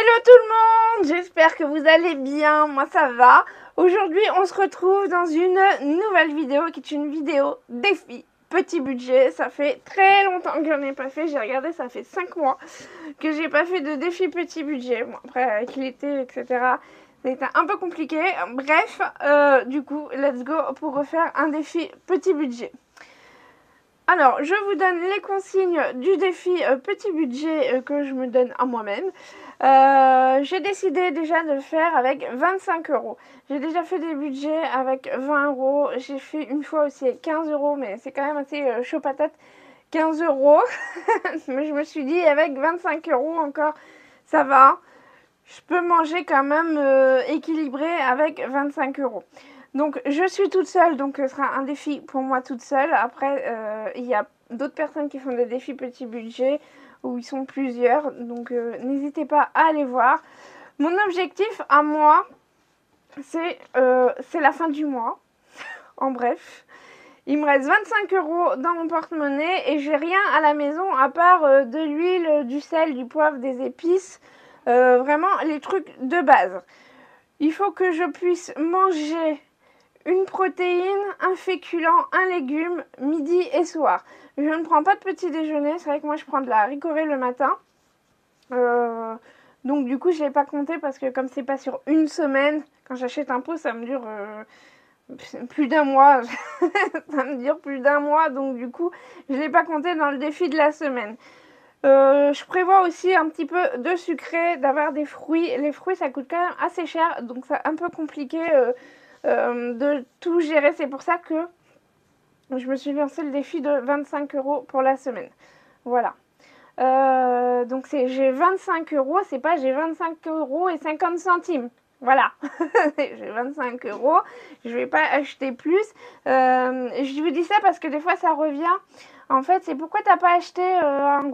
Hello tout le monde, j'espère que vous allez bien, moi ça va. Aujourd'hui on se retrouve dans une nouvelle vidéo qui est une vidéo défi petit budget. Ça fait très longtemps que j'en ai pas fait, j'ai regardé, ça fait 5 mois que j'ai pas fait de défi petit budget. Bon, après avec l'été etc, c'était un peu compliqué. Bref, du coup let's go pour refaire un défi petit budget. Alors, je vous donne les consignes du défi petit budget que je me donne à moi-même. J'ai décidé déjà de le faire avec 25 euros. J'ai déjà fait des budgets avec 20 euros. J'ai fait une fois aussi avec 15 euros, mais c'est quand même assez chaud patate. 15 euros. Mais je me suis dit, avec 25 euros encore, ça va. Je peux manger quand même équilibré avec 25 euros. Donc je suis toute seule, donc ce sera un défi pour moi toute seule. Après, il y a d'autres personnes qui font des défis petit budget où ils sont plusieurs. Donc n'hésitez pas à aller voir. Mon objectif à moi, c'est la fin du mois. En bref, il me reste 25 euros dans mon porte-monnaie et j'ai rien à la maison à part de l'huile, du sel, du poivre, des épices. Vraiment les trucs de base. Il faut que je puisse manger une protéine, un féculent, un légume, midi et soir. Je ne prends pas de petit déjeuner, c'est vrai que moi je prends de la ricorée le matin. Donc du coup je ne l'ai pas compté parce que comme c'est pas sur une semaine, quand j'achète un pot ça me dure plus d'un mois. Ça me dure plus d'un mois, donc du coup je ne l'ai pas compté dans le défi de la semaine. Je prévois aussi un petit peu de sucré, d'avoir des fruits. Les fruits ça coûte quand même assez cher, donc c'est un peu compliqué de tout gérer. C'est pour ça que je me suis lancé le défi de 25 euros pour la semaine. Voilà. Donc j'ai 25 euros, c'est pas j'ai 25 euros et 50 centimes. Voilà, j'ai 25 euros, je vais pas acheter plus. Je vous dis ça parce que des fois ça revient. En fait, c'est pourquoi t'as pas acheté en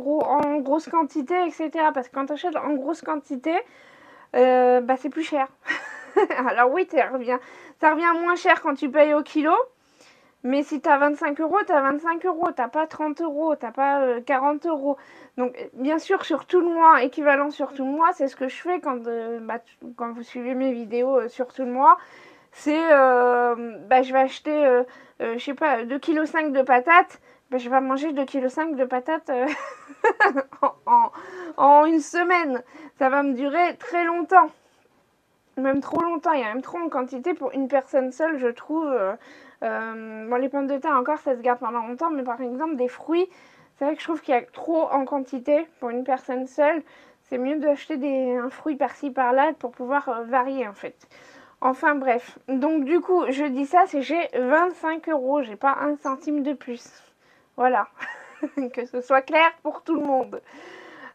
grosse quantité, etc. Parce que quand tu achètes en grosse quantité, bah c'est plus cher. Alors oui, ça revient moins cher quand tu payes au kilo. Mais si tu as 25 euros, tu as 25 euros. Tu n'as pas 30 euros, tu n'as pas 40 euros. Donc, bien sûr, sur tout le mois, équivalent sur tout le mois, c'est ce que je fais quand vous suivez mes vidéos sur tout le mois. C'est, je vais acheter, je sais pas, 2,5 kg de patates. Je vais manger 2,5 kg de patates en une semaine. Ça va me durer très longtemps. Même trop longtemps, il y a même trop en quantité pour une personne seule, je trouve. Bon, les pommes de terre encore, ça se garde pendant longtemps, mais par exemple, des fruits, c'est vrai que je trouve qu'il y a trop en quantité pour une personne seule. C'est mieux d'acheter un fruit par-ci par-là pour pouvoir varier en fait. Enfin bref, donc du coup, je dis ça, c'est j'ai 25 euros, j'ai pas un centime de plus. Voilà, que ce soit clair pour tout le monde.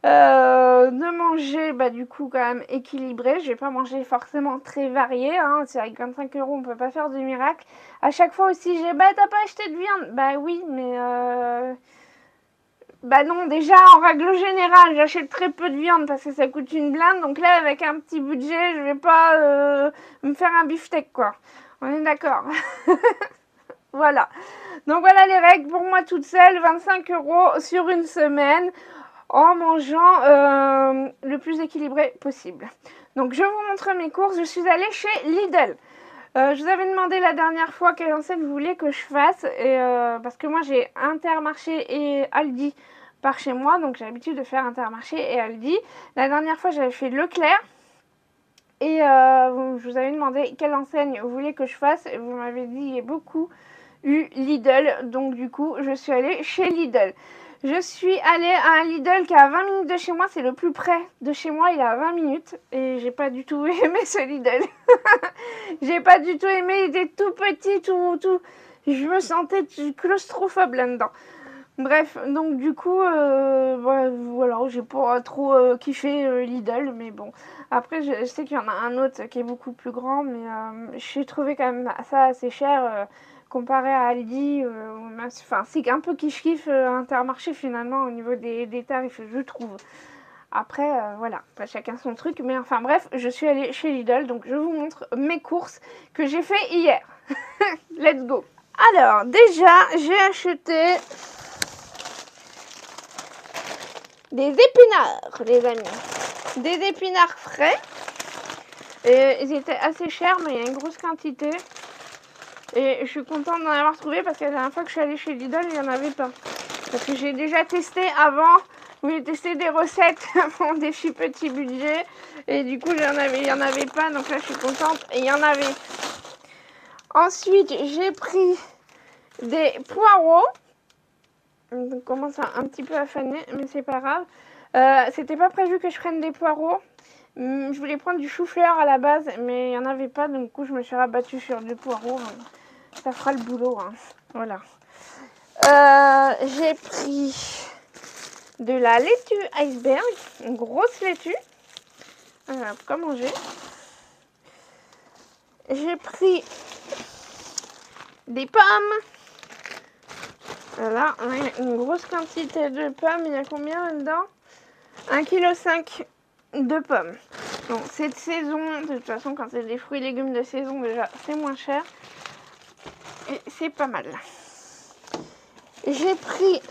De manger du coup quand même équilibré. Je vais pas manger forcément très varié, hein. C'est avec 25 euros on peut pas faire de miracle. À chaque fois aussi j'ai t'as pas acheté de viande. Bah oui, mais non, déjà en règle générale j'achète très peu de viande parce que ça coûte une blinde. Donc là avec un petit budget je vais pas me faire un beefsteak quoi. On est d'accord. Voilà. Donc voilà les règles pour moi toute seule. 25 euros sur une semaine, en mangeant le plus équilibré possible. Donc je vous montre mes courses. Je suis allée chez Lidl. Je vous avais demandé la dernière fois quelle enseigne vous voulez que je fasse. Parce que moi j'ai Intermarché et Aldi par chez moi. Donc j'ai l'habitude de faire Intermarché et Aldi. La dernière fois j'avais fait Leclerc. Et je vous avais demandé quelle enseigne vous voulez que je fasse. Et vous m'avez dit il y a beaucoup eu Lidl. Donc du coup je suis allée chez Lidl. Je suis allée à un Lidl qui est à 20 minutes de chez moi, c'est le plus près de chez moi, il est à 20 minutes. Et j'ai pas du tout aimé ce Lidl. J'ai pas du tout aimé, il était tout petit, tout. Je me sentais claustrophobe là-dedans. Bref, donc du coup, voilà, j'ai pas trop kiffé Lidl, mais bon. Après, je sais qu'il y en a un autre qui est beaucoup plus grand, mais j'ai trouvé quand même ça assez cher. Comparé à Aldi, enfin c'est un peu kiff-kiff Intermarché finalement au niveau des tarifs, je trouve. Après, voilà, pas chacun son truc, mais enfin bref, je suis allée chez Lidl, donc je vous montre mes courses que j'ai fait hier. Let's go. Alors, déjà, j'ai acheté des épinards, les amis. des épinards frais. Et ils étaient assez chers, mais il y a une grosse quantité. Et je suis contente d'en avoir trouvé parce que la dernière fois que je suis allée chez Lidl, il n'y en avait pas. Parce que j'ai déjà testé avant, où j'ai testé des recettes pour des petits budgets. Et du coup, il n'y en avait pas. Donc là, je suis contente. Et il y en avait. Ensuite, j'ai pris des poireaux. On commence un petit peu à faner, mais c'est pas grave. C'était pas prévu que je prenne des poireaux. Je voulais prendre du chou-fleur à la base, mais il n'y en avait pas. Donc, du coup, je me suis rabattue sur du poireau. Ça fera le boulot. Hein. Voilà. J'ai pris de la laitue iceberg, une grosse laitue. Voilà, pour manger. J'ai pris des pommes. Voilà, une grosse quantité de pommes. Il y a combien là-dedans? 1,5 kg de pommes. Bon, c'est de saison. De toute façon, quand c'est des fruits et légumes de saison, déjà, c'est moins cher. Et c'est pas mal. J'ai pris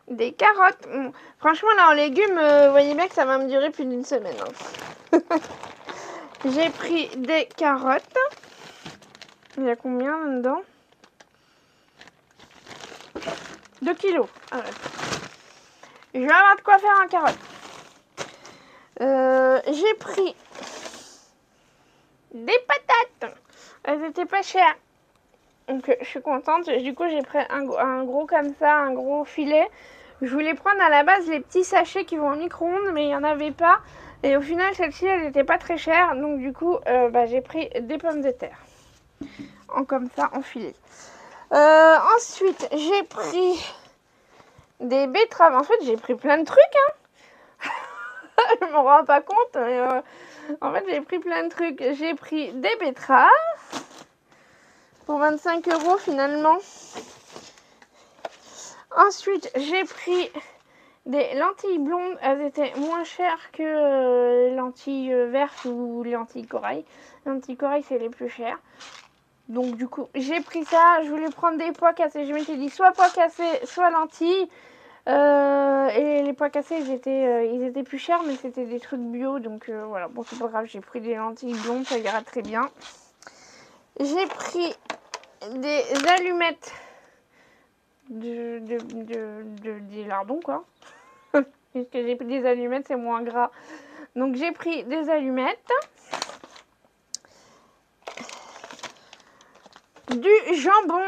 des carottes. Bon, franchement, là, en légumes, vous voyez bien que ça va me durer plus d'une semaine. Hein. J'ai pris des carottes. Il y a combien là-dedans? 2 kilos. Ah ouais. Je vais avoir de quoi faire en carotte. J'ai pris des patates. Elles étaient pas chères. Donc je suis contente. Du coup, j'ai pris un gros comme ça, un gros filet. Je voulais prendre à la base les petits sachets qui vont au micro-ondes, mais il n'y en avait pas. Et au final, celle-ci, elle n'était pas très chère. Donc du coup, j'ai pris des pommes de terre. Comme ça, en filet. Ensuite, j'ai pris des betteraves. En fait, j'ai pris plein de trucs. Hein. Je m'en rends pas compte. Mais, en fait, j'ai pris plein de trucs. J'ai pris des betteraves. Pour 25 € finalement. Ensuite, j'ai pris des lentilles blondes. Elles étaient moins chères que les lentilles vertes ou les lentilles corail. Les lentilles corail, c'est les plus chères. Donc du coup, j'ai pris ça. Je voulais prendre des pois cassés. Je m'étais dit soit pois cassés, soit lentilles. Et les pois cassés, ils étaient plus chers, mais c'était des trucs bio. Donc voilà, bon, c'est pas grave. J'ai pris des lentilles blondes, ça ira très bien. J'ai pris des allumettes des lardons, quoi. Puisque j'ai pris des allumettes, c'est moins gras. Donc j'ai pris des allumettes. Du jambon,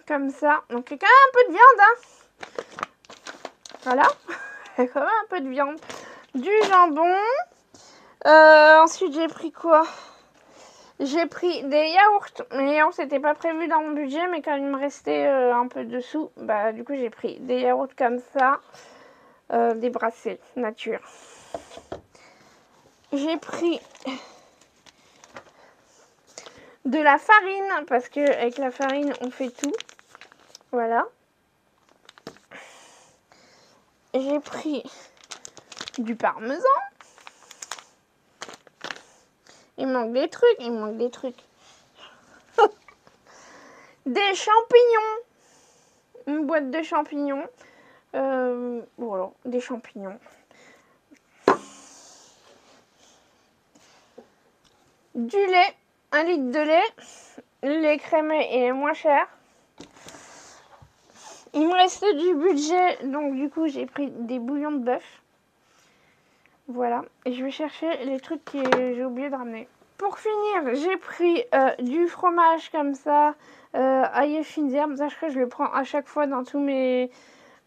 comme ça. Donc il y a quand même un peu de viande, hein. Voilà. Il y a quand même un peu de viande. Du jambon. Ensuite, j'ai pris quoi? J'ai pris des yaourts. Les yaourts, c'était pas prévu dans mon budget, mais quand il me restait un peu dessous, du coup, j'ai pris des yaourts comme ça. Des brassés nature. J'ai pris de la farine, parce que avec la farine, on fait tout. Voilà. J'ai pris du parmesan. Il manque des trucs. Des champignons. Une boîte de champignons. Voilà, des champignons. Du lait. 1 litre de lait. Le lait crémeux est moins cher. Il me reste du budget. Donc du coup, j'ai pris des bouillons de bœuf. Voilà. Et je vais chercher les trucs que j'ai oublié de ramener. Pour finir, j'ai pris du fromage comme ça. Aïe Finzer. Sache que je le prends à chaque fois dans tous mes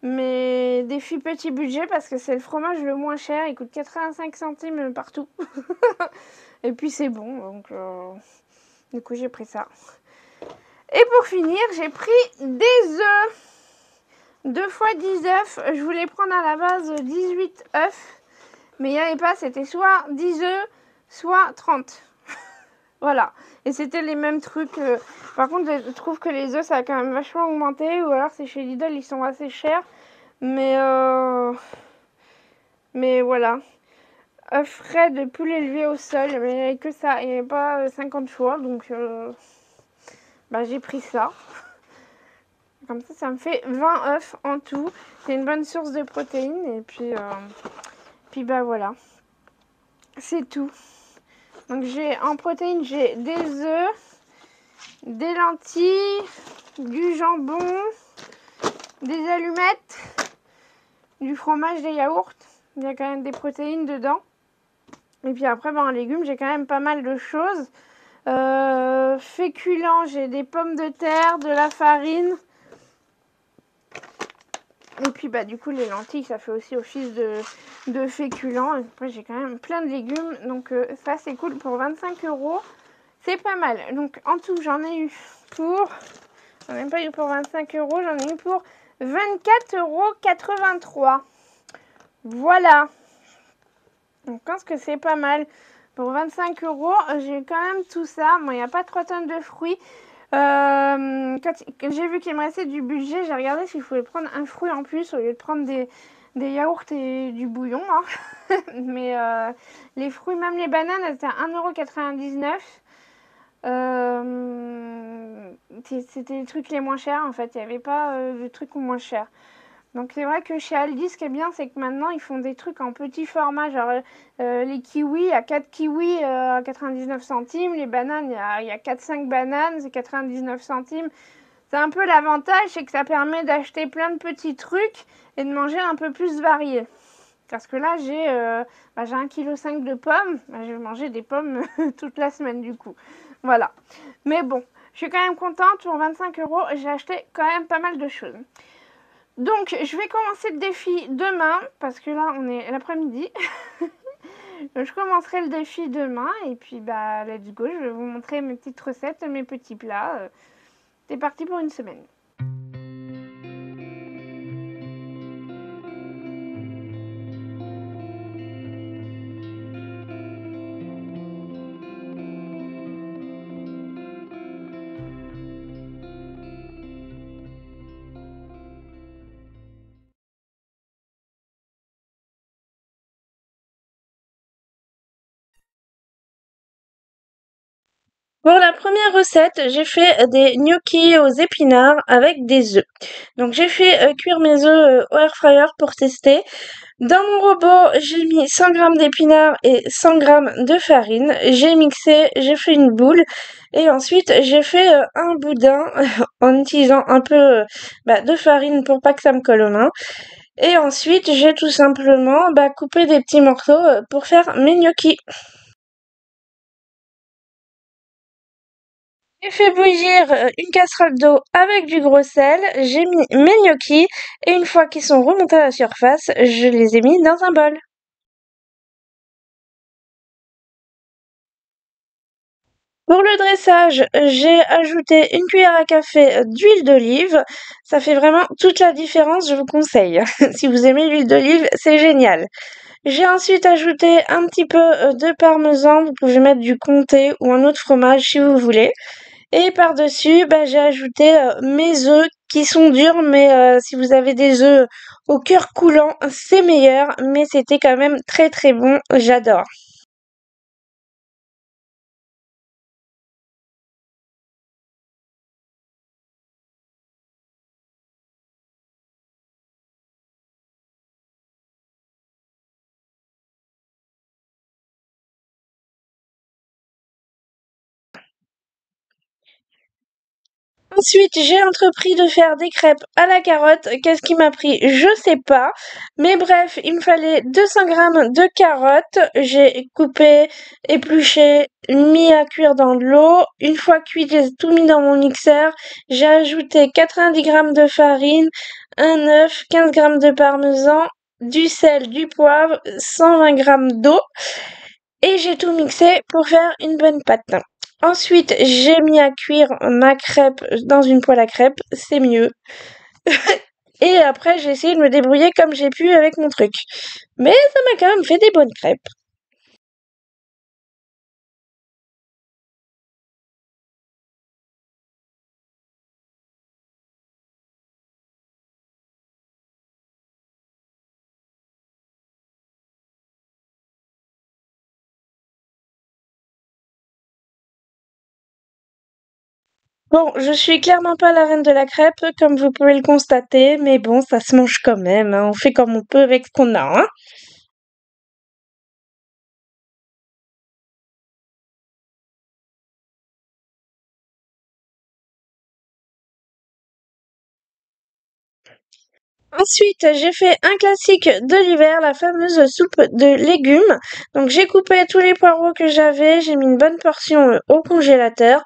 défis petit budget parce que c'est le fromage le moins cher. Il coûte 85 centimes partout. Et puis c'est bon. Donc du coup, j'ai pris ça. Et pour finir, j'ai pris des œufs. 2 fois 10 œufs. Je voulais prendre à la base 18 œufs. Mais il n'y avait pas. C'était soit 10 œufs, soit 30. Voilà. Et c'était les mêmes trucs. Par contre, je trouve que les œufs, ça a quand même vachement augmenté. Ou alors, c'est chez Lidl, ils sont assez chers. Mais voilà. Œufs frais de poulet élevé au sol. Mais il n'y avait que ça. Il n'y avait pas 50 choix. Donc, j'ai pris ça. Comme ça me fait 20 œufs en tout. C'est une bonne source de protéines. Et puis voilà. c'est tout. Donc j'ai en protéines, j'ai des œufs, des lentilles, du jambon, des allumettes, du fromage, des yaourts. Il y a quand même des protéines dedans. Et puis après, en légumes, j'ai quand même pas mal de choses. Féculents, j'ai des pommes de terre, de la farine. Et puis du coup, les lentilles, ça fait aussi office de féculents. Et après, j'ai quand même plein de légumes. Donc ça, c'est cool. Pour 25 €, c'est pas mal. Donc en tout, j'en ai eu pour... J'en ai pas eu pour 25 €, j'en ai eu pour 24,83 €. Voilà. Donc je pense que c'est pas mal. Pour 25 €, j'ai quand même tout ça. Bon, il n'y a pas 3 tonnes de fruits. Quand j'ai vu qu'il me restait du budget, j'ai regardé s'il fallait prendre un fruit en plus au lieu de prendre des yaourts et du bouillon. Hein. Mais les fruits, même les bananes, elles étaient à 1,99 €. C'était les trucs les moins chers en fait. Il n'y avait pas de trucs moins chers. Donc c'est vrai que chez Aldi, ce qui est bien, c'est que maintenant, ils font des trucs en petit format. Genre les kiwis, il y a 4 kiwis à 99 centimes. Les bananes, il y a 4-5 bananes, c'est 99 centimes. C'est un peu l'avantage, c'est que ça permet d'acheter plein de petits trucs et de manger un peu plus varié. Parce que là, j'ai 1,5 kg de pommes. Je vais manger des pommes toute la semaine du coup. Voilà. Mais bon, je suis quand même contente. Pour 25 €, j'ai acheté quand même pas mal de choses. Donc, je vais commencer le défi demain, parce que là, on est l'après-midi. Je commencerai le défi demain, et puis, let's go, je vais vous montrer mes petites recettes, mes petits plats. C'est parti pour une semaine. Pour la première recette, j'ai fait des gnocchis aux épinards avec des œufs. Donc j'ai fait cuire mes œufs au air fryer pour tester. Dans mon robot, j'ai mis 100 g d'épinards et 100 g de farine. J'ai mixé, j'ai fait une boule et ensuite j'ai fait un boudin en utilisant un peu de farine pour pas que ça me colle aux mains. Et ensuite, j'ai tout simplement coupé des petits morceaux pour faire mes gnocchis. J'ai fait bouillir une casserole d'eau avec du gros sel, j'ai mis mes gnocchis et une fois qu'ils sont remontés à la surface, je les ai mis dans un bol. Pour le dressage, j'ai ajouté une cuillère à café d'huile d'olive. Ça fait vraiment toute la différence, je vous conseille. Si vous aimez l'huile d'olive, c'est génial. J'ai ensuite ajouté un petit peu de parmesan. Vous pouvez mettre du comté ou un autre fromage si vous voulez. Et par-dessus, j'ai ajouté mes œufs qui sont durs, mais si vous avez des œufs au cœur coulant, c'est meilleur. Mais c'était quand même très très bon, j'adore. Ensuite, j'ai entrepris de faire des crêpes à la carotte. Qu'est-ce qui m'a pris? Je sais pas. Mais bref, il me fallait 200 grammes de carottes. J'ai coupé, épluché, mis à cuire dans de l'eau. Une fois cuit, j'ai tout mis dans mon mixeur. J'ai ajouté 90 grammes de farine, un œuf, 15 grammes de parmesan, du sel, du poivre, 120 grammes d'eau et j'ai tout mixé pour faire une bonne pâte. Ensuite, j'ai mis à cuire ma crêpe dans une poêle à crêpes, c'est mieux. Et après, j'ai essayé de me débrouiller comme j'ai pu avec mon truc. Mais ça m'a quand même fait des bonnes crêpes. Bon, je suis clairement pas la reine de la crêpe, comme vous pouvez le constater, mais bon, ça se mange quand même, hein. On fait comme on peut avec ce qu'on a, hein. Ensuite, j'ai fait un classique de l'hiver, la fameuse soupe de légumes. Donc j'ai coupé tous les poireaux que j'avais, j'ai mis une bonne portion au congélateur.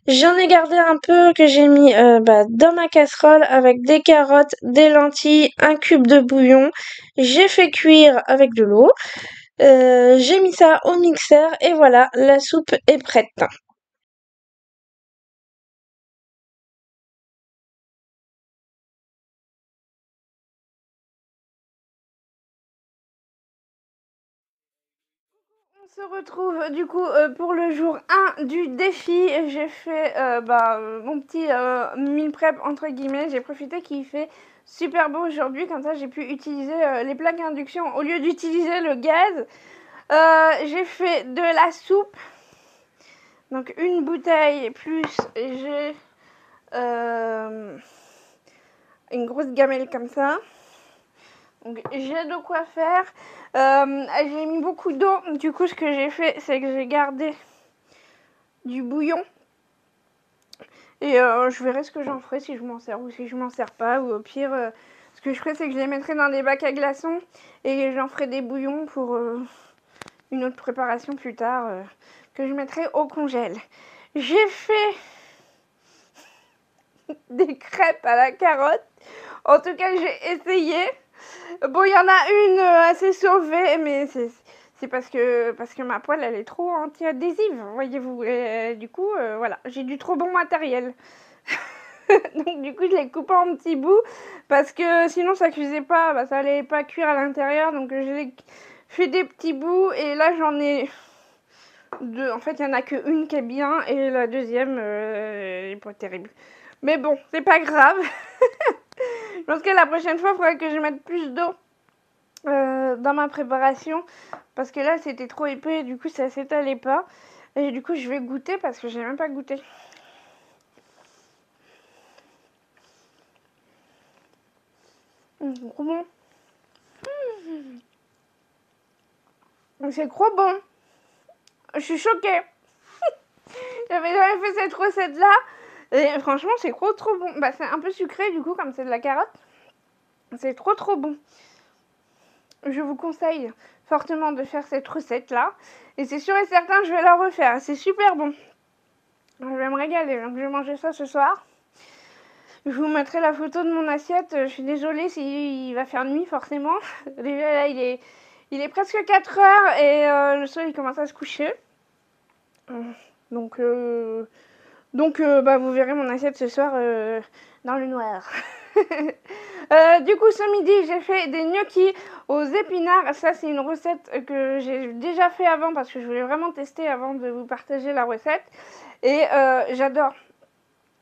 J'en ai gardé un peu que j'ai mis dans ma casserole avec des carottes, des lentilles, un cube de bouillon. J'ai fait cuire avec de l'eau. J'ai mis ça au mixeur et voilà, la soupe est prête. On se retrouve du coup pour le jour 1 du défi. J'ai fait mon petit meal prep entre guillemets. J'ai profité qu'il fait super beau aujourd'hui, comme ça j'ai pu utiliser les plaques induction au lieu d'utiliser le gaz. J'ai fait de la soupe, donc une bouteille plus j'ai une grosse gamelle comme ça. Donc j'ai de quoi faire. J'ai mis beaucoup d'eau. Du coup, ce que j'ai fait, c'est que j'ai gardé du bouillon. Et je verrai ce que j'en ferai, si je m'en sers ou si je m'en sers pas. Ou au pire, ce que je ferai, c'est que je les mettrai dans des bacs à glaçons. Et j'en ferai des bouillons pour une autre préparation plus tard. Que je mettrai au congèle. J'ai fait des crêpes à la carotte. En tout cas, j'ai essayé. Bon, il y en a une assez sauvée, mais c'est parce que ma poêle, elle est trop anti-adhésive, voyez-vous. Et du coup, voilà, j'ai du trop bon matériel. Donc du coup, je l'ai coupé en petits bouts parce que sinon ça cuisait pas, ça allait pas cuire à l'intérieur. Donc je l'ai fait des petits bouts et là j'en ai deux. En fait, il y en a qu'une qui est bien et la deuxième est pas terrible. Mais bon, c'est pas grave. Je pense que la prochaine fois, il faudrait que je mette plus d'eau dans ma préparation parce que là c'était trop épais et du coup ça s'étalait pas. Et du coup, je vais goûter parce que j'ai même pas goûté. C'est trop bon. C'est trop bon. Je suis choquée. J'avais jamais fait cette recette là. Et franchement, c'est trop bon. Bah, c'est un peu sucré du coup, comme c'est de la carotte. C'est trop bon. Je vous conseille fortement de faire cette recette là. Et c'est sûr et certain, je vais la refaire. C'est super bon. Je vais me régaler. Donc, je vais manger ça ce soir. Je vous mettrai la photo de mon assiette. Je suis désolée s'il va faire nuit forcément. Déjà là, il est presque 4 heures et le soleil il commence à se coucher. Donc, vous verrez mon assiette ce soir dans le noir. Du coup, ce midi, j'ai fait des gnocchis aux épinards. Ça, c'est une recette que j'ai déjà fait avant parce que je voulais vraiment tester avant de vous partager la recette. Et j'adore.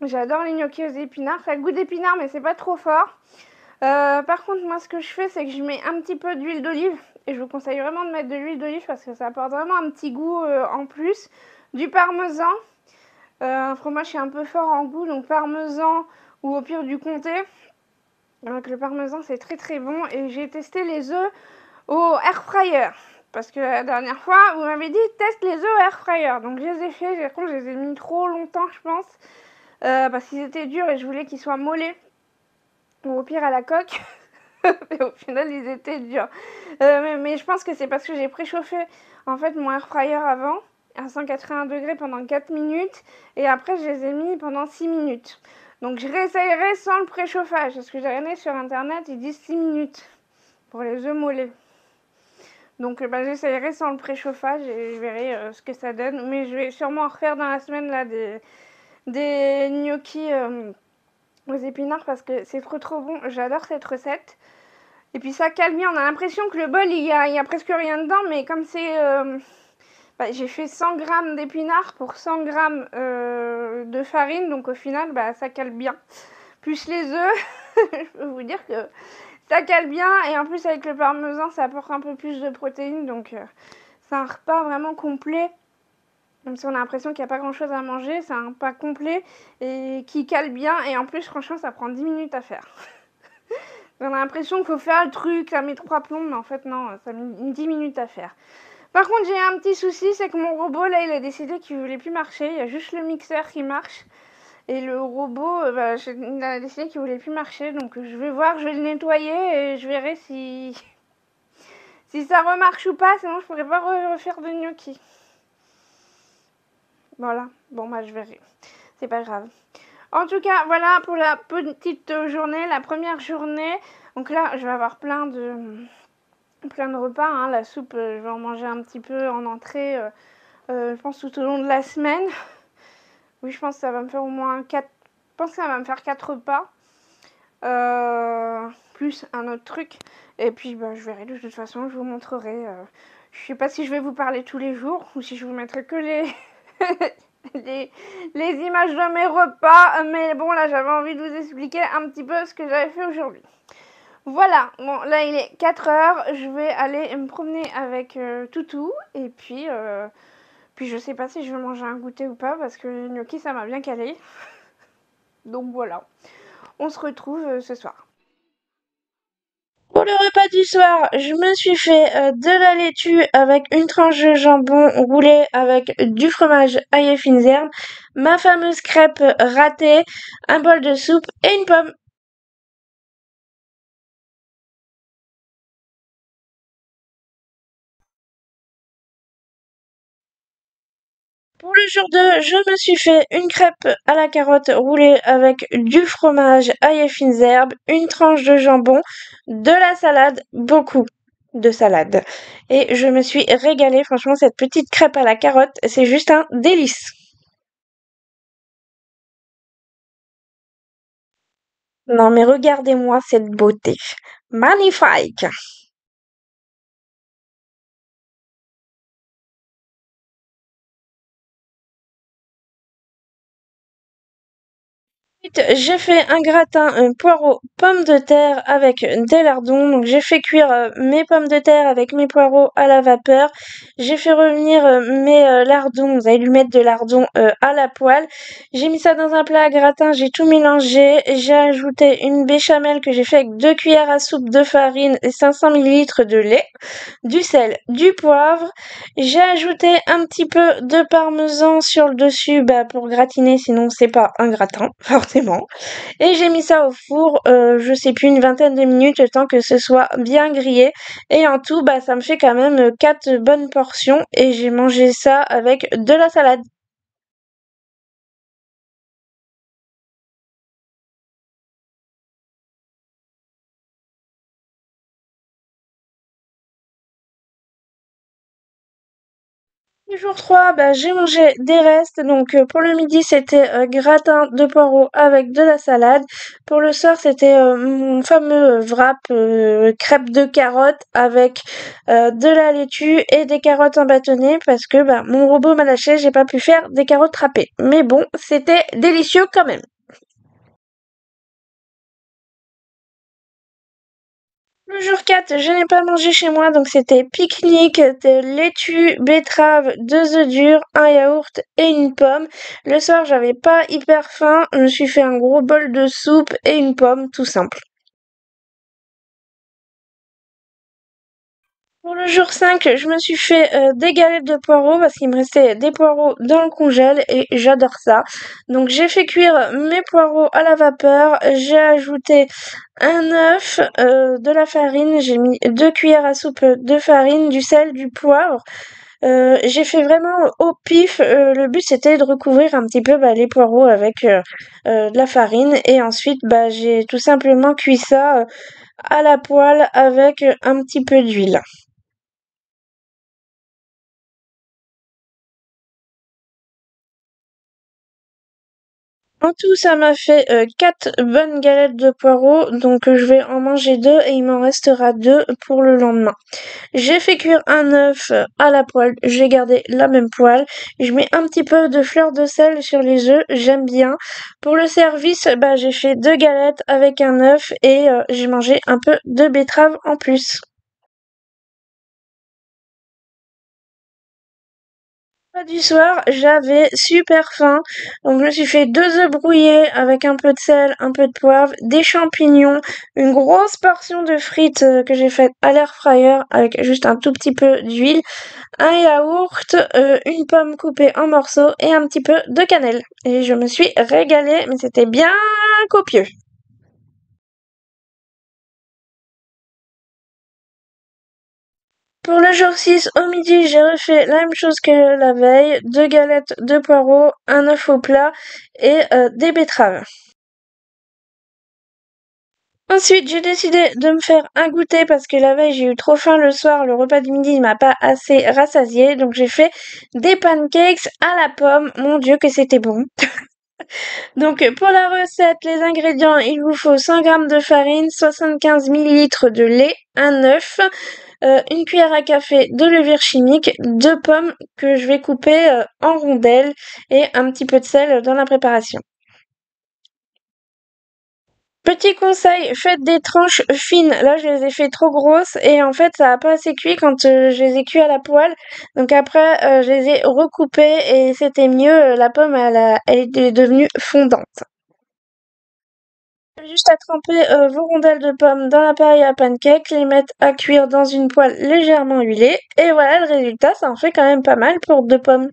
J'adore les gnocchis aux épinards. Ça a le goût d'épinards, mais c'est pas trop fort. Par contre, moi, ce que je fais, c'est que je mets un petit peu d'huile d'olive. Et je vous conseille vraiment de mettre de l'huile d'olive parce que ça apporte vraiment un petit goût en plus. Du parmesan. Un fromage qui est un peu fort en goût, donc parmesan ou au pire du comté. Donc le parmesan, c'est très bon. Et j'ai testé les œufs au air fryer. Parce que la dernière fois, vous m'avez dit teste les œufs au air fryer. Donc je les ai fait. Par contre, je les ai mis trop longtemps, je pense. Parce qu'ils étaient durs et je voulais qu'ils soient mollets. Ou au pire à la coque. Et au final, ils étaient durs. Mais je pense que c'est parce que j'ai préchauffé en fait mon air fryer avant à 180 degrés pendant 4 minutes et après je les ai mis pendant 6 minutes. Donc je réessayerai sans le préchauffage parce que j'ai regardé sur internet, ils disent 6 minutes pour les œufs mollets. Donc j'essayerai sans le préchauffage et je verrai ce que ça donne. Mais je vais sûrement en refaire dans la semaine là des gnocchis aux épinards parce que c'est trop bon. J'adore cette recette. Et puis ça cale bien, on a l'impression que le bol il y a presque rien dedans, mais comme c'est j'ai fait 100 g d'épinards pour 100 g de farine, donc au final ça cale bien. Plus les œufs, je peux vous dire que ça cale bien et en plus avec le parmesan ça apporte un peu plus de protéines, donc c'est un repas vraiment complet. Même si on a l'impression qu'il n'y a pas grand chose à manger, c'est un repas complet et qui cale bien et en plus franchement ça prend 10 minutes à faire. On a l'impression qu'il faut faire le truc, ça met 3 plombs, mais en fait non, ça met 10 minutes à faire. Par contre, j'ai un petit souci, c'est que mon robot, là, il a décidé qu'il voulait plus marcher. Il y a juste le mixeur qui marche. Et le robot, il a décidé qu'il voulait plus marcher, donc je vais voir, je vais le nettoyer et je verrai si, si ça remarche ou pas, sinon je pourrais pas refaire de gnocchi. Voilà, bon bah je verrai, c'est pas grave. En tout cas, voilà pour la petite journée, la première journée. Donc là, je vais avoir plein de repas, hein. La soupe, je vais en manger un petit peu en entrée, je pense tout au long de la semaine. Oui, je pense que ça va me faire au moins 4. Je pense que ça va me faire 4 repas. Plus un autre truc. Et puis bah, je verrai de toute façon, je vous montrerai. Je sais pas si je vais vous parler tous les jours ou si je vous mettrai que les, les images de mes repas. Mais bon, là j'avais envie de vous expliquer un petit peu ce que j'avais fait aujourd'hui. Voilà, bon là il est 4 heures, je vais aller me promener avec Toutou et puis je sais pas si je vais manger un goûter ou pas parce que le gnocchi ça m'a bien calé. Donc voilà, on se retrouve ce soir. Pour le repas du soir, je me suis fait de la laitue avec une tranche de jambon roulé avec du fromage ail et fines herbes, ma fameuse crêpe ratée, un bol de soupe et une pomme. Pour le jour 2, je me suis fait une crêpe à la carotte roulée avec du fromage ail et fines herbes, une tranche de jambon, de la salade, beaucoup de salade. Et je me suis régalée, franchement, cette petite crêpe à la carotte, c'est juste un délice. Non mais regardez-moi cette beauté. Magnifique! Ensuite, j'ai fait un gratin poireaux pommes de terre avec des lardons. Donc j'ai fait cuire mes pommes de terre avec mes poireaux à la vapeur. J'ai fait revenir mes lardons. Vous allez lui mettre de lardons à la poêle. J'ai mis ça dans un plat à gratin. J'ai tout mélangé. J'ai ajouté une béchamel que j'ai fait avec 2 cuillères à soupe de farine et 500 millilitres de lait, du sel, du poivre. J'ai ajouté un petit peu de parmesan sur le dessus bah, pour gratiner, sinon c'est pas un gratin, forcément. Et j'ai mis ça au four, je sais plus, une vingtaine de minutes, le temps que ce soit bien grillé. Et en tout, bah, ça me fait quand même 4 bonnes portions et j'ai mangé ça avec de la salade. Le jour 3, bah, j'ai mangé des restes. Donc pour le midi, c'était gratin de poireaux avec de la salade. Pour le soir, c'était mon fameux wrap crêpe de carottes avec de la laitue et des carottes en bâtonnet parce que bah, mon robot m'a lâché, j'ai pas pu faire des carottes râpées. Mais bon, c'était délicieux quand même. Le jour 4, je n'ai pas mangé chez moi, donc c'était pique-nique, de laitue, betterave, 2 œufs durs, un yaourt et une pomme. Le soir, j'avais pas hyper faim, je me suis fait un gros bol de soupe et une pomme, tout simple. Pour le jour 5, je me suis fait des galettes de poireaux parce qu'il me restait des poireaux dans le congèle et j'adore ça. Donc j'ai fait cuire mes poireaux à la vapeur, j'ai ajouté un œuf, de la farine, j'ai mis 2 cuillères à soupe de farine, du sel, du poivre. J'ai fait vraiment au pif, le but c'était de recouvrir un petit peu, bah, les poireaux avec, de la farine et ensuite, bah, j'ai tout simplement cuit ça, à la poêle avec, un petit peu d'huile. En tout, ça m'a fait 4 bonnes galettes de poireaux, donc je vais en manger 2 et il m'en restera 2 pour le lendemain. J'ai fait cuire un œuf à la poêle, j'ai gardé la même poêle. Je mets un petit peu de fleur de sel sur les œufs, j'aime bien. Pour le service, bah, j'ai fait 2 galettes avec un œuf et j'ai mangé un peu de betterave en plus. Pas du soir, j'avais super faim. Donc je me suis fait 2 œufs brouillés avec un peu de sel, un peu de poivre, des champignons, une grosse portion de frites que j'ai faite à l'air fryer avec juste un tout petit peu d'huile, un yaourt, une pomme coupée en morceaux et un petit peu de cannelle. Et je me suis régalée, mais c'était bien copieux. Pour le jour 6, au midi, j'ai refait la même chose que la veille, 2 galettes de poireaux, un œuf au plat et des betteraves. Ensuite, j'ai décidé de me faire un goûter parce que la veille, j'ai eu trop faim le soir. Le repas du midi, il m'a pas assez rassasié. Donc, j'ai fait des pancakes à la pomme. Mon Dieu, que c'était bon. Donc, pour la recette, les ingrédients, il vous faut 100 g de farine, 75 ml de lait, un œuf, une cuillère à café de levure chimique, 2 pommes que je vais couper en rondelles et un petit peu de sel dans la préparation. Petit conseil, faites des tranches fines. Là, je les ai fait trop grosses et en fait, ça a pas assez cuit quand je les ai cuits à la poêle. Donc après, je les ai recoupées et c'était mieux. La pomme, elle est devenue fondante. Juste à tremper vos rondelles de pommes dans l'appareil à pancake, les mettre à cuire dans une poêle légèrement huilée. Et voilà le résultat, ça en fait quand même pas mal pour 2 pommes.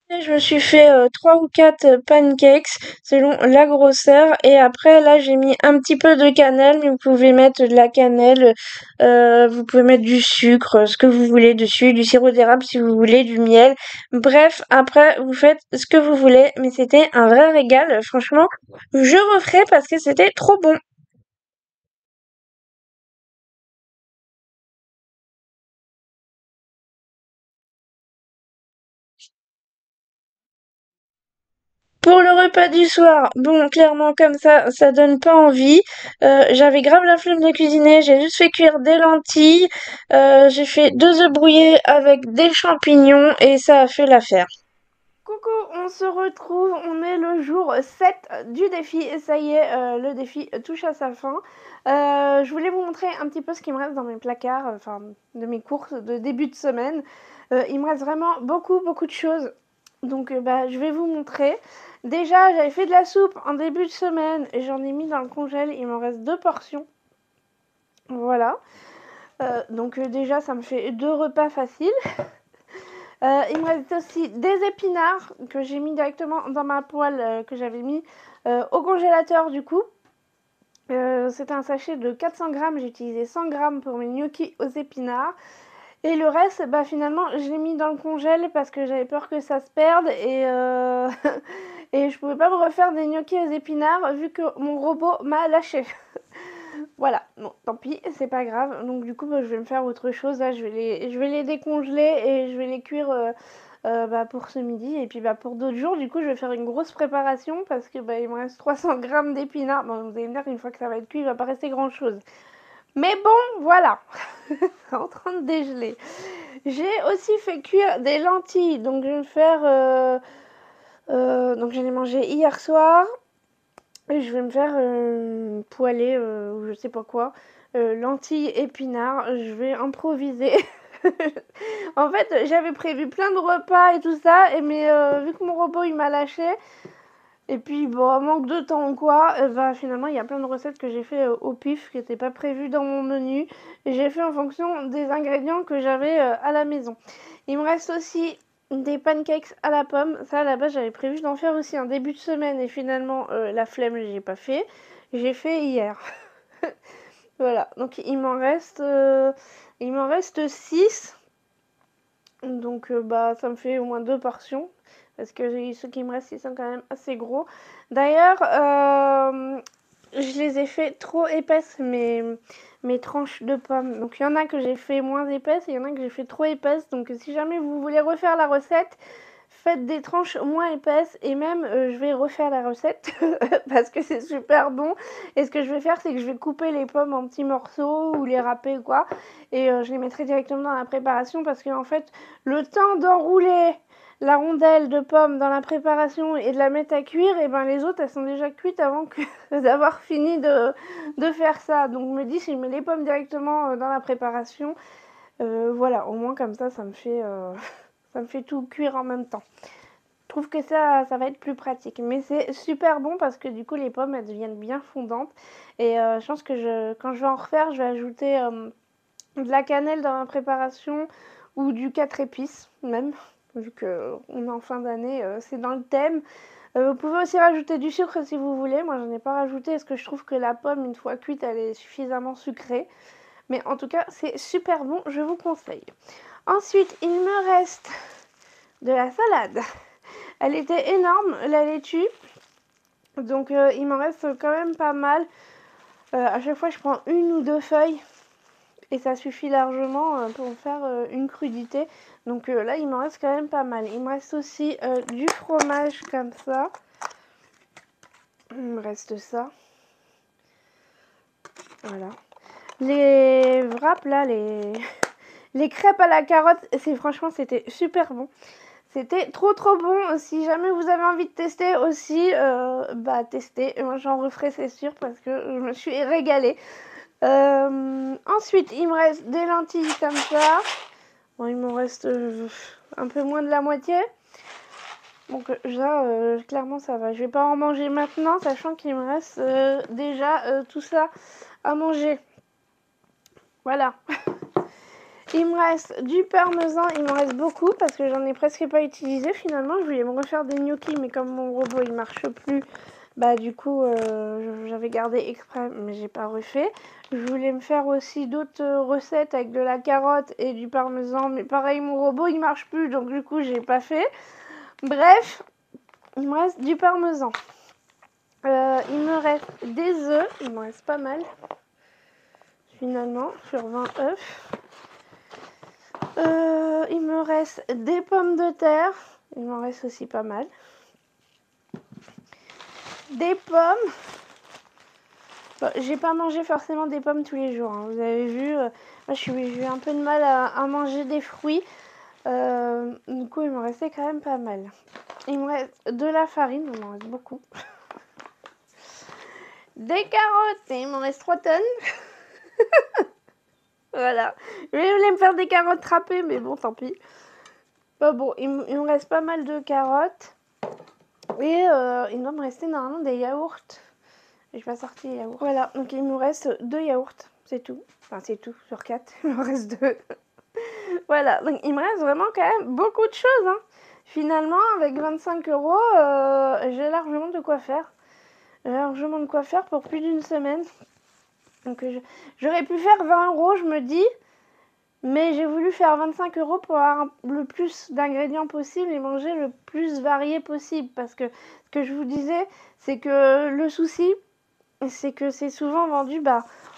Et je me suis fait 3 ou 4 pancakes selon la grosseur et après là j'ai mis un petit peu de cannelle, mais vous pouvez mettre de la cannelle, vous pouvez mettre du sucre, ce que vous voulez dessus, du sirop d'érable si vous voulez, du miel. Bref, après vous faites ce que vous voulez, mais c'était un vrai régal, franchement. Je referai parce que c'était trop bon. Pour le repas du soir, bon, clairement comme ça donne pas envie. J'avais grave la flemme de cuisiner, j'ai juste fait cuire des lentilles, j'ai fait 2 œufs brouillés avec des champignons et ça a fait l'affaire. Coucou, on se retrouve, on est le jour 7 du défi et ça y est, le défi touche à sa fin. Je voulais vous montrer un petit peu ce qui me reste dans mes placards, enfin de mes courses de début de semaine. Il me reste vraiment beaucoup de choses, donc bah, je vais vous montrer. Déjà, j'avais fait de la soupe en début de semaine et j'en ai mis dans le congèle, il m'en reste 2 portions. Voilà, donc déjà ça me fait 2 repas faciles. Il me reste aussi des épinards que j'ai mis directement dans ma poêle, que j'avais mis au congélateur du coup. C'était un sachet de 400 grammes, j'ai utilisé 100 grammes pour mes gnocchis aux épinards. Et le reste, bah finalement, je l'ai mis dans le congèle parce que j'avais peur que ça se perde et je pouvais pas me refaire des gnocchis aux épinards vu que mon robot m'a lâché. Voilà, bon, tant pis, c'est pas grave. Donc du coup, bah, je vais me faire autre chose. Là, je vais les décongeler et je vais les cuire bah, pour ce midi. Et puis bah, pour d'autres jours, du coup, je vais faire une grosse préparation parce que bah, il me reste 300 grammes d'épinards. Bon, vous allez me dire qu'une fois que ça va être cuit, il va pas rester grand chose. Mais bon, voilà, c'est en train de dégeler. J'ai aussi fait cuire des lentilles. Donc je vais me faire... donc j'en ai mangé hier soir. Et je vais me faire poêler ou je sais pas quoi, lentilles, épinards. Je vais improviser. En fait, j'avais prévu plein de repas et tout ça, mais vu que mon robot il m'a lâché, et puis bon, manque de temps ou quoi, bah finalement il y a plein de recettes que j'ai fait au pif qui n'étaient pas prévues dans mon menu. Et j'ai fait en fonction des ingrédients que j'avais à la maison. Il me reste aussi des pancakes à la pomme. Ça, à la base, j'avais prévu d'en faire aussi un début de semaine et finalement, la flemme, j'ai pas fait. J'ai fait hier. Voilà, donc il m'en reste 6. Donc, bah, ça me fait au moins 2 portions. Parce que ceux qui me restent, ils sont quand même assez gros. D'ailleurs, je les ai fait trop épaisses, mes tranches de pommes. Donc il y en a que j'ai fait moins épaisses et il y en a que j'ai fait trop épaisses. Donc si jamais vous voulez refaire la recette, faites des tranches moins épaisses et même je vais refaire la recette parce que c'est super bon. Et ce que je vais faire, c'est que je vais couper les pommes en petits morceaux ou les râper ou quoi. Et je les mettrai directement dans la préparation parce que en fait, le temps d'enrouler la rondelle de pomme dans la préparation et de la mettre à cuire, et ben les autres elles sont déjà cuites avant que d'avoir fini de faire ça. Donc je me dis si je mets les pommes directement dans la préparation, Voilà, au moins comme ça me fait, ça me fait tout cuire en même temps. Je trouve que ça va être plus pratique. Mais c'est super bon parce que du coup, les pommes, elles deviennent bien fondantes. Et je pense que quand je vais en refaire, je vais ajouter de la cannelle dans ma préparation ou du 4 épices même. Vu qu'on est en fin d'année, c'est dans le thème. Vous pouvez aussi rajouter du sucre si vous voulez. Moi, j'en ai pas rajouté parce que je trouve que la pomme, une fois cuite, elle est suffisamment sucrée. Mais en tout cas, c'est super bon, je vous conseille. Ensuite, il me reste de la salade. Elle était énorme, la laitue. Donc, il m'en reste quand même pas mal. À chaque fois, je prends une ou deux feuilles. Et ça suffit largement pour faire une crudité. Donc là, il m'en reste quand même pas mal. Il me reste aussi du fromage comme ça. Il me reste ça. Voilà. Les wraps là, les crêpes à la carotte, franchement, c'était super bon. C'était trop bon. Si jamais vous avez envie de tester aussi, testez. Moi, j'en referai, c'est sûr, parce que je me suis régalée. Ensuite, il me reste des lentilles comme ça. Bon, il m'en reste un peu moins de la moitié. Donc là, clairement, ça va. Je vais pas en manger maintenant, sachant qu'il me reste déjà tout ça à manger. Voilà. Il me reste du parmesan, il m'en reste beaucoup parce que j'en ai presque pas utilisé finalement. Je voulais me refaire des gnocchis, mais comme mon robot il marche plus, du coup j'avais gardé exprès, mais j'ai pas refait. Je voulais me faire aussi d'autres recettes avec de la carotte et du parmesan, mais pareil, mon robot il marche plus, donc du coup j'ai pas fait. Bref, il me reste du parmesan. Il me reste des œufs, il m'en reste pas mal finalement sur 20 œufs. Il me reste des pommes de terre. Il m'en reste aussi pas mal. Des pommes. Bon, j'ai pas mangé forcément des pommes tous les jours. Hein. Vous avez vu, moi j'ai eu un peu de mal à manger des fruits. Du coup, il m'en restait quand même pas mal. Il me reste de la farine. Il m'en reste beaucoup. Des carottes. Et il m'en reste 3 tonnes. Voilà. Je voulais me faire des carottes râpées, mais bon, tant pis. Bon, il me reste pas mal de carottes. Et il doit me rester normalement des yaourts. Et je vais sortir les yaourts. Voilà, donc il me reste 2 yaourts. C'est tout. Enfin, c'est tout sur 4. Il me reste 2. Voilà, donc il me reste vraiment quand même beaucoup de choses. Hein. Finalement, avec 25 €, j'ai largement de quoi faire. J'ai largement de quoi faire pour plus d'une semaine. Donc j'aurais pu faire 20 €, je me dis. Mais j'ai voulu faire 25 € pour avoir le plus d'ingrédients possible et manger le plus varié possible. Parce que ce que je vous disais, c'est que le souci, c'est que c'est souvent vendu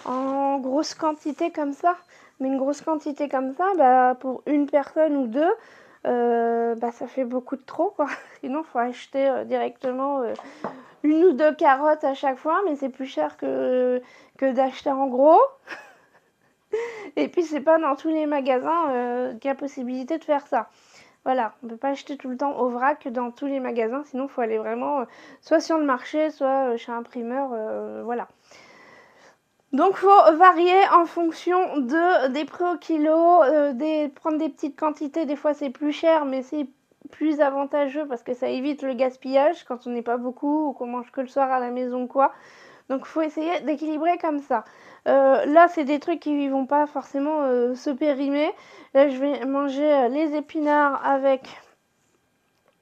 en grosse quantité comme ça. Mais une grosse quantité comme ça, pour une personne ou deux, ça fait beaucoup de trop, quoi. Sinon, il faut acheter directement une ou deux carottes à chaque fois. Mais c'est plus cher que d'acheter en gros. Et puis, c'est pas dans tous les magasins qu'il y a possibilité de faire ça. Voilà, on ne peut pas acheter tout le temps au vrac dans tous les magasins, sinon il faut aller vraiment soit sur le marché, soit chez un primeur, voilà. Donc, il faut varier en fonction des prix au kilo, prendre des petites quantités, des fois c'est plus cher, mais c'est plus avantageux parce que ça évite le gaspillage quand on n'est pas beaucoup ou qu'on mange que le soir à la maison, quoi. Donc, il faut essayer d'équilibrer comme ça. Là, c'est des trucs qui ne vont pas forcément se périmer. Là, je vais manger les épinards avec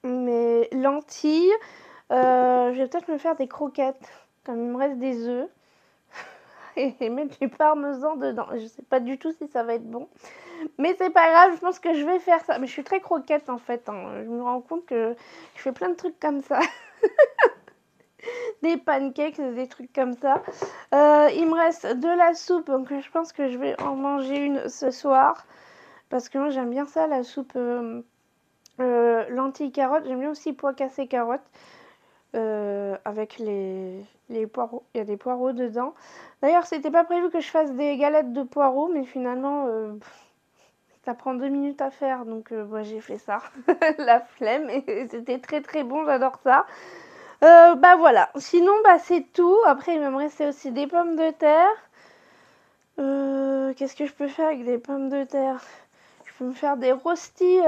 mes lentilles. Je vais peut-être me faire des croquettes, comme il me reste des œufs. Et mettre du parmesan dedans. Je ne sais pas du tout si ça va être bon. Mais c'est pas grave, je pense que je vais faire ça. Mais je suis très croquette en fait. Hein. Je me rends compte que je fais plein de trucs comme ça. Des pancakes, des trucs comme ça. Il me reste de la soupe, donc je pense que je vais en manger une ce soir. Parce que moi j'aime bien ça, la soupe lentilles carottes. J'aime bien aussi pois cassés carottes. Avec les poireaux. Il y a des poireaux dedans. D'ailleurs, c'était pas prévu que je fasse des galettes de poireaux, mais finalement, ça prend 2 minutes à faire. Donc, j'ai fait ça. La flemme. Et c'était très très bon. J'adore ça. Voilà. Sinon, c'est tout. Après, il va me rester aussi des pommes de terre. Qu'est-ce que je peux faire avec des pommes de terre? Je peux me faire des rostis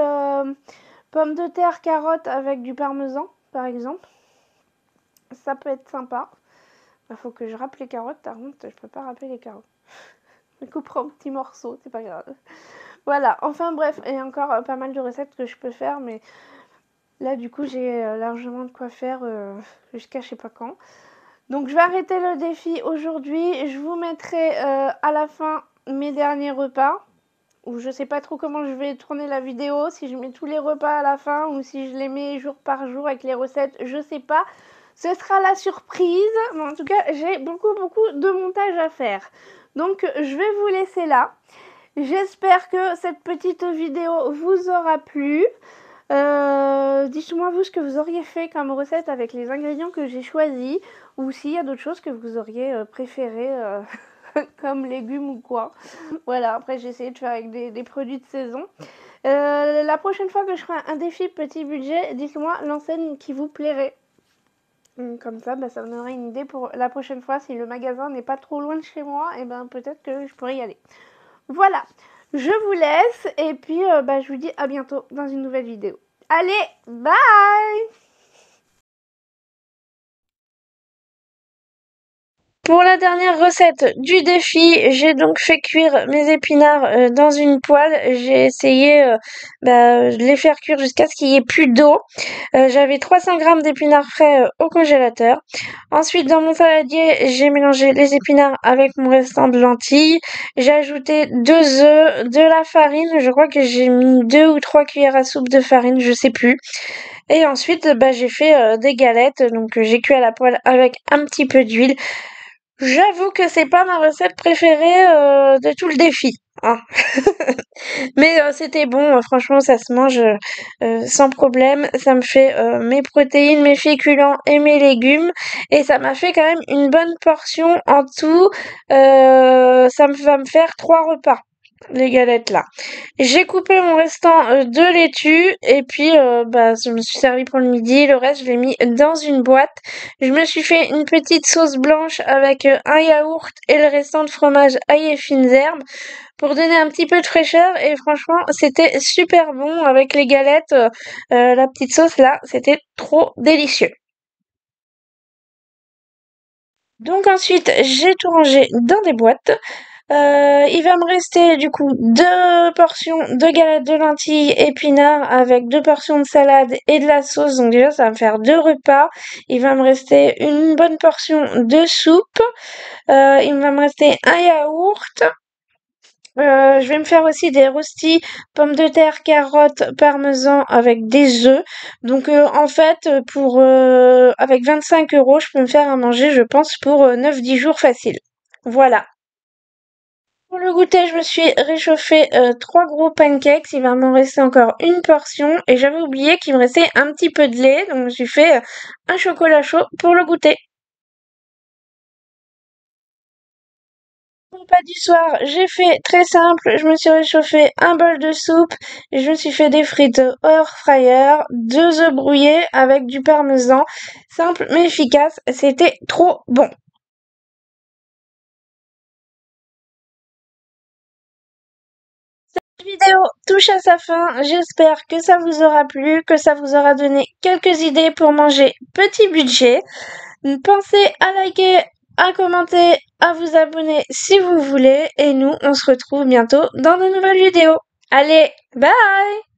pommes de terre, carottes avec du parmesan, par exemple. Ça peut être sympa. Il faut que je râpe les carottes, par contre, je peux pas râper les carottes. Je couperai en petits morceaux, c'est pas grave. Voilà, enfin bref, il y a encore pas mal de recettes que je peux faire, mais là du coup j'ai largement de quoi faire jusqu'à je sais pas quand. Donc je vais arrêter le défi aujourd'hui. Je vous mettrai à la fin mes derniers repas. Ou je sais pas trop comment je vais tourner la vidéo, si je mets tous les repas à la fin ou si je les mets jour par jour avec les recettes, je sais pas. Ce sera la surprise, mais en tout cas j'ai beaucoup de montage à faire. Donc je vais vous laisser là. J'espère que cette petite vidéo vous aura plu. Dites-moi vous ce que vous auriez fait comme recette avec les ingrédients que j'ai choisis ou s'il y a d'autres choses que vous auriez préférées comme légumes ou quoi. Voilà, après j'ai essayé de faire avec des produits de saison. La prochaine fois que je ferai un défi petit budget, dites-moi l'enseigne qui vous plairait. Comme ça, ça me donnerait une idée pour la prochaine fois. Si le magasin n'est pas trop loin de chez moi, et peut-être que je pourrais y aller. Voilà, je vous laisse et puis je vous dis à bientôt dans une nouvelle vidéo. Allez, bye! Pour la dernière recette du défi, j'ai donc fait cuire mes épinards dans une poêle. J'ai essayé de les faire cuire jusqu'à ce qu'il y ait plus d'eau. J'avais 300 grammes d'épinards frais au congélateur. Ensuite, dans mon saladier, j'ai mélangé les épinards avec mon restant de lentilles. J'ai ajouté 2 œufs, de la farine. Je crois que j'ai mis 2 ou 3 cuillères à soupe de farine, je sais plus. Et ensuite, j'ai fait des galettes. Donc, j'ai cuit à la poêle avec un petit peu d'huile. J'avoue que c'est pas ma recette préférée de tout le défi, hein. Mais c'était bon, franchement, ça se mange sans problème. Ça me fait mes protéines, mes féculents et mes légumes. Et ça m'a fait quand même une bonne portion en tout. Va me faire 3 repas, les galettes là. J'ai coupé mon restant de laitue et puis je me suis servi pour le midi. Le reste, je l'ai mis dans une boîte. Je me suis fait une petite sauce blanche avec un yaourt et le restant de fromage ail et fines herbes pour donner un petit peu de fraîcheur. Et franchement, c'était super bon avec les galettes. La petite sauce là, c'était trop délicieux. Donc ensuite, j'ai tout rangé dans des boîtes. Il va me rester du coup 2 portions de galettes de lentilles épinards avec 2 portions de salade et de la sauce. Donc déjà, ça va me faire 2 repas. Il va me rester une bonne portion de soupe. Il va me rester un yaourt. Je vais me faire aussi des rostis pommes de terre, carottes, parmesan avec des œufs. Donc en fait, pour avec 25 €, je peux me faire à manger, je pense, pour 9-10 jours facile. Voilà. Pour le goûter, je me suis réchauffé 3 gros pancakes. Il va m'en rester encore une portion. Et j'avais oublié qu'il me restait un petit peu de lait. Donc je me suis fait un chocolat chaud pour le goûter. Pour le repas du soir, j'ai fait très simple. Je me suis réchauffé un bol de soupe. Et je me suis fait des frites au air fryer, 2 œufs brouillés avec du parmesan. Simple mais efficace. C'était trop bon. Vidéo touche à sa fin. J'espère que ça vous aura plu, que ça vous aura donné quelques idées pour manger petit budget. Pensez à liker, à commenter, à vous abonner si vous voulez. Et nous, on se retrouve bientôt dans de nouvelles vidéos. Allez, bye!